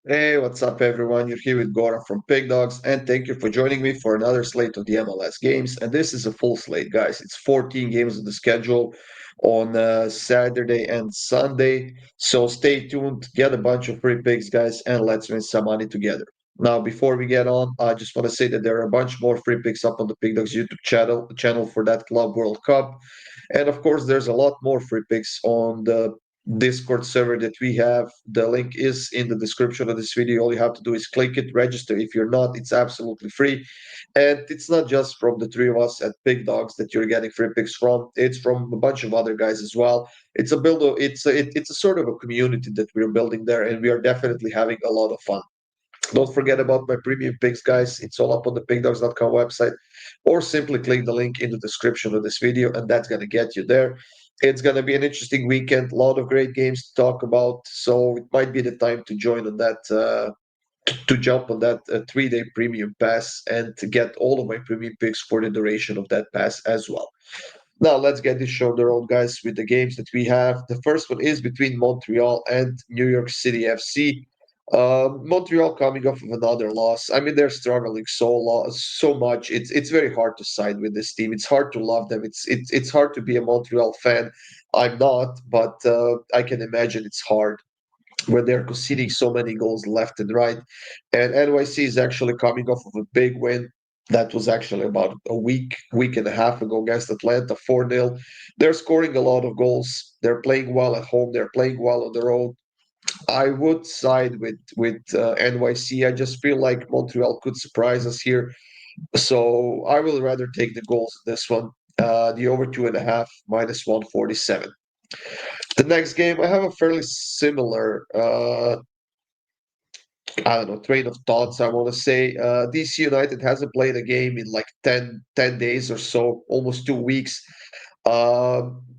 Hey, what's up, everyone? You're here with Gora from PickDawgz, and thank you for joining me for another slate of the MLS games. And this is a full slate, guys. It's 14 games of the schedule on Saturday and Sunday. So stay tuned, get a bunch of free picks, guys, and let's win some money together. Now, before we get on, I just want to say that there are a bunch more free picks up on the PickDawgz YouTube channel for that Club World Cup. And of course, there's a lot more free picks on the Discord server that we have. The link is in the description of this video. All you have to do is click it, register. If you're not, it's absolutely free. And it's not just from the three of us at Pick Dawgz that you're getting free picks from. It's from a bunch of other guys as well. It's a sort of a community that we're building there, and we are definitely having a lot of fun. Don't forget about my premium picks, guys. It's all up on the pickdawgz.com website, or simply click the link in the description of this video, and that's going to get you there. It's going to be an interesting weekend, a lot of great games to talk about. So it might be the time to join on that, to jump on that 3-day premium pass and to get all of my premium picks for the duration of that pass as well. Now, let's get this show on the road, guys, with the games that we have. The first one is between Montreal and New York City FC. Montreal coming off of another loss. I mean, they're struggling so much. It's very hard to side with this team. It's hard to love them. It's hard to be a Montreal fan. I'm not, but I can imagine it's hard when they're conceding so many goals left and right. And NYC is actually coming off of a big win. That was actually about a week and a half ago against Atlanta, 4-0. They're scoring a lot of goals. They're playing well at home. They're playing well on the road. I would side with NYC. I just feel like Montreal could surprise us here. So I will rather take the goals in this one. The over 2.5 minus 147. The next game, I have a fairly similar I don't know, train of thoughts, I want to say. DC United hasn't played a game in like ten days or so, almost 2 weeks.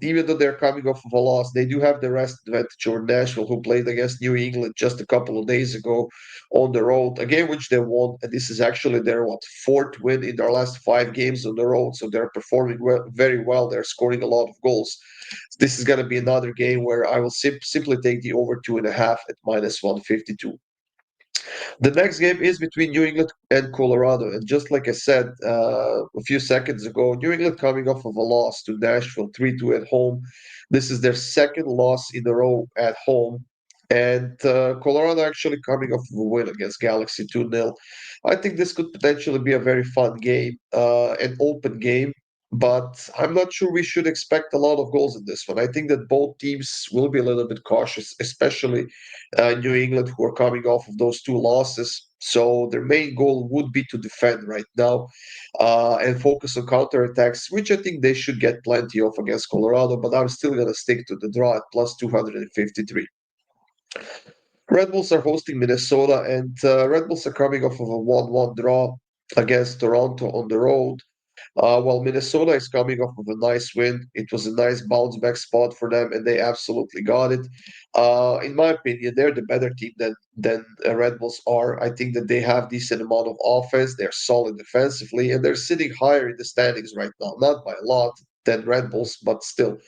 Even though they're coming off of a loss, they do have the rest advantage over Nashville, who played against New England just a couple of days ago on the road, a game which they won. And this is actually their fourth win in their last 5 games on the road. So they're performing very well. They're scoring a lot of goals. This is going to be another game where I will simply take the over 2.5 at minus 152. The next game is between New England and Colorado. And just like I said a few seconds ago, New England coming off of a loss to Nashville 3-2 at home. This is their second loss in a row at home. And Colorado actually coming off of a win against Galaxy 2-0. I think this could potentially be a very fun game, an open game. But I'm not sure we should expect a lot of goals in this one. I think that both teams will be a little bit cautious, especially New England, who are coming off of those two losses. So their main goal would be to defend right now and focus on counterattacks, which I think they should get plenty of against Colorado. But I'm still going to stick to the draw at plus 253. Red Bulls are hosting Minnesota, and Red Bulls are coming off of a 1-1 draw against Toronto on the road. While Minnesota is coming off of a nice win, it was a nice bounce back spot for them, and they absolutely got it. In my opinion, they're the better team than Red Bulls are. I think that they have decent amount of offense. They're solid defensively, and they're sitting higher in the standings right now. Not by a lot than Red Bulls, but still,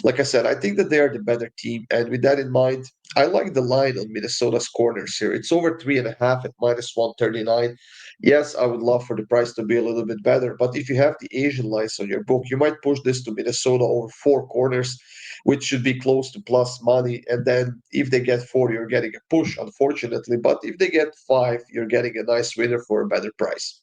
like I said, I think that they are the better team. And with that in mind, I like the line on Minnesota's corners here. It's over 3.5 at minus 139. Yes, I would love for the price to be a little bit better, but if you have the Asian lines on your book, you might push this to Minnesota over 4 corners, which should be close to plus money. And then if they get 4, you're getting a push, unfortunately. But if they get 5, you're getting a nice winner for a better price.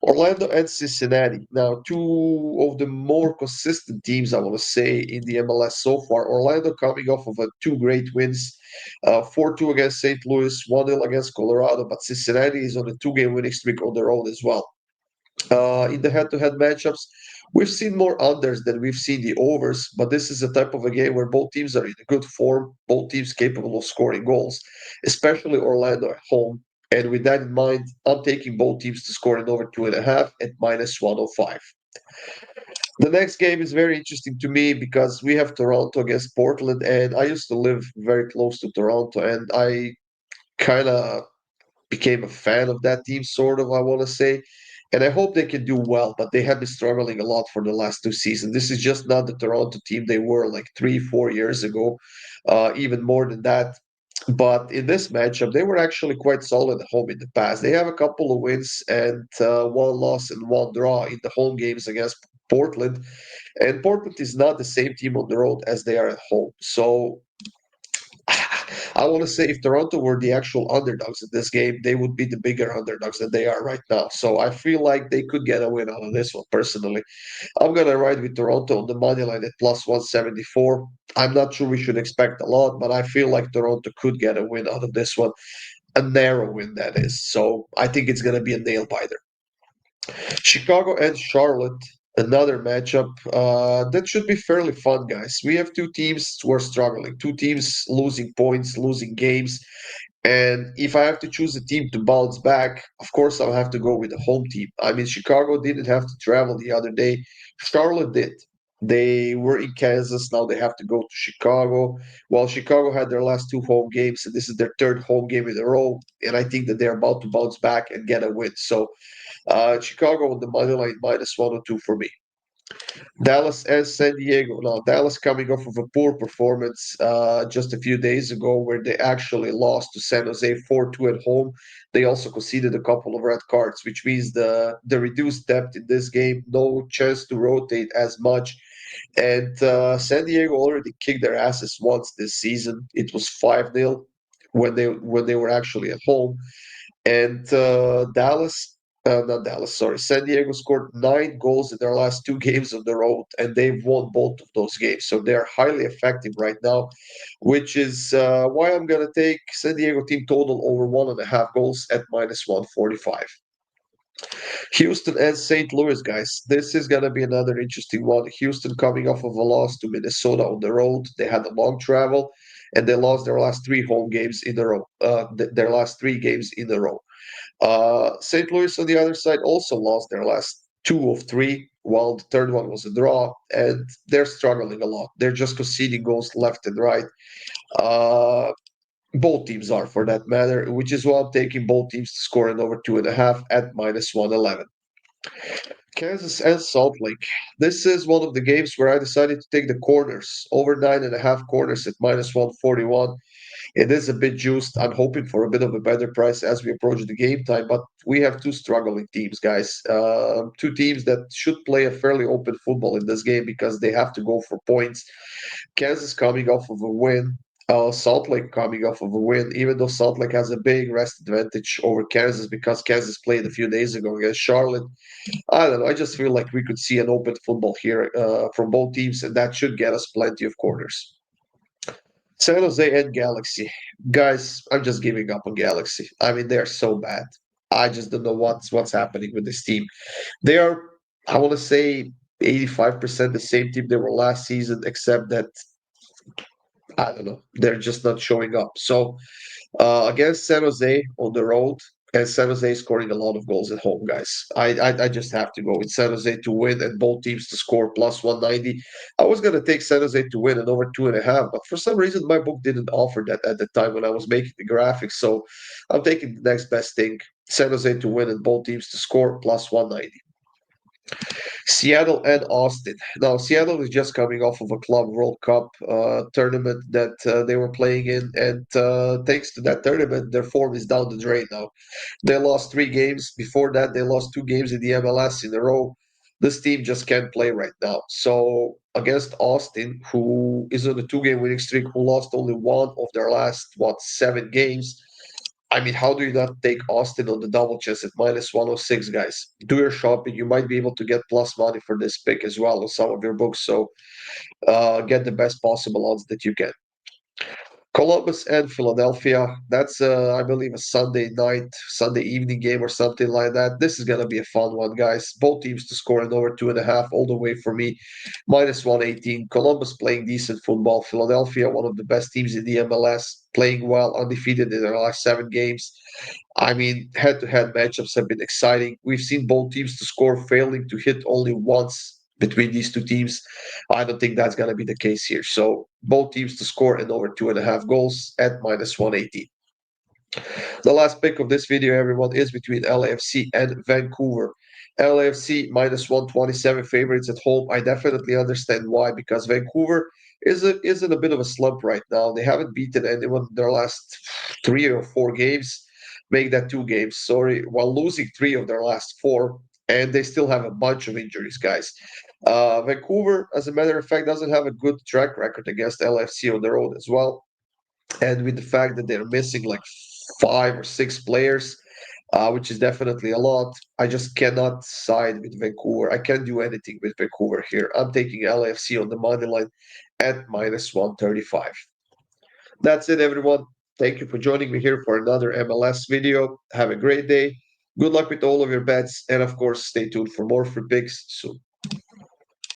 Orlando and Cincinnati. Now, two of the more consistent teams, I want to say, in the MLS so far. Orlando coming off of two great wins, 4-2 against St. Louis, 1-0 against Colorado, but Cincinnati is on a 2-game winning streak on the road as well. In the head-to-head matchups, we've seen more unders than we've seen the overs, but this is a type of a game where both teams are in good form, both teams capable of scoring goals, especially Orlando at home. And with that in mind, I'm taking both teams to score in over 2.5 at minus 105. The next game is very interesting to me because we have Toronto against Portland, and I used to live very close to Toronto, and I kind of became a fan of that team, sort of, I want to say. And I hope they can do well, but they have been struggling a lot for the last 2 seasons. This is just not the Toronto team they were like 3, 4 years ago, even more than that. But in this matchup, they were actually quite solid at home in the past. They have a couple of wins and one loss and one draw in the home games against Portland. And Portland is not the same team on the road as they are at home. So I want to say if Toronto were the actual underdogs in this game, they would be the bigger underdogs than they are right now. So I feel like they could get a win out of this one personally. I'm gonna ride with Toronto on the money line at plus 174. I'm not sure we should expect a lot, but I feel like Toronto could get a win out of this one. A narrow win, that is. So I think it's gonna be a nail biter. Chicago and Charlotte, another matchup that should be fairly fun, guys. We have two teams who are struggling, two teams losing points, losing games. And if I have to choose a team to bounce back, of course I'll have to go with the home team. I mean, Chicago didn't have to travel the other day. Charlotte did. They were in Kansas. Now they have to go to Chicago. While Chicago had their last two home games, and this is their third home game in a row. And I think that they're about to bounce back and get a win. So Chicago on the money line minus 102 for me. Dallas and San Diego. Now, Dallas coming off of a poor performance just a few days ago where they actually lost to San Jose 4-2 at home. They also conceded a couple of red cards, which means the reduced depth in this game, no chance to rotate as much. And San Diego already kicked their asses once this season. It was 5-0 when they were actually at home. And not Dallas, sorry, San Diego scored 9 goals in their last two games on the road, and they've won both of those games. So they're highly effective right now, which is why I'm going to take San Diego team total over 1.5 goals at minus 145. Houston and St. Louis, guys. This is going to be another interesting one. Houston coming off of a loss to Minnesota on the road. They had a long travel, and they lost their last three home games in a row. Their last three games in a row. St. Louis on the other side also lost their last two of three, while the third one was a draw, and they're struggling a lot. They're just conceding goals left and right. Uh, both teams are, for that matter, which is why I'm taking both teams to score in over 2.5 at minus 111. Kansas and Salt Lake. This is one of the games where I decided to take the corners, over 9.5 corners at minus 141. It is a bit juiced. I'm hoping for a bit of a better price as we approach the game time, but we have two struggling teams, guys. Two teams that should play a fairly open football in this game because they have to go for points. Kansas coming off of a win. Salt Lake coming off of a win, even though Salt Lake has a big rest advantage over Kansas because Kansas played a few days ago against Charlotte. I don't know. I just feel like we could see an open football here from both teams, and that should get us plenty of corners. San Jose and Galaxy. Guys, I'm just giving up on Galaxy. I mean, they're so bad. I just don't know what's happening with this team. They are, I want to say, 85% the same team they were last season, except that I don't know, they're just not showing up. So against San Jose on the road, and San Jose is scoring a lot of goals at home, guys. I just have to go with San Jose to win and both teams to score plus 190. I was gonna take San Jose to win and over 2.5, but for some reason my book didn't offer that at the time when I was making the graphics. So I'm taking the next best thing. San Jose to win and both teams to score plus 190. Seattle and Austin. Now, Seattle is just coming off of a Club World Cup tournament that they were playing in, and thanks to that tournament, their form is down the drain now. They lost 3 games. Before that, they lost 2 games in the MLS in a row. This team just can't play right now. So, against Austin, who is on a 2-game winning streak, who lost only one of their last, 7 games, I mean, how do you not take Austin on the double chance at minus 106, guys? Do your shopping. You might be able to get plus money for this pick as well on some of your books. So get the best possible odds that you can. Columbus and Philadelphia. That's, I believe, a Sunday night, Sunday evening game or something like that. This is going to be a fun one, guys. Both teams to score in over 2.5, all the way for me, minus 118. Columbus playing decent football. Philadelphia, one of the best teams in the MLS, playing well, undefeated in their last 7 games. I mean, head-to-head matchups have been exciting. We've seen both teams to score, failing to hit only once between these two teams. I don't think that's going to be the case here. So both teams to score and over 2.5 goals at minus 180. The last pick of this video, everyone, is between LAFC and Vancouver. LAFC minus 127 favorites at home. I definitely understand why, because Vancouver is in a bit of a slump right now. They haven't beaten anyone in their last 3 or 4 games. Make that 2 games, sorry, while losing 3 of their last 4, and they still have a bunch of injuries, guys. Vancouver, as a matter of fact, doesn't have a good track record against LFC on their own as well. And with the fact that they're missing like 5 or 6 players, which is definitely a lot, I just cannot side with Vancouver. I can't do anything with Vancouver here. I'm taking LAFC on the money line at -135. That's it, everyone. Thank you for joining me here for another MLS video. Have a great day. Good luck with all of your bets, and of course, stay tuned for more free picks soon.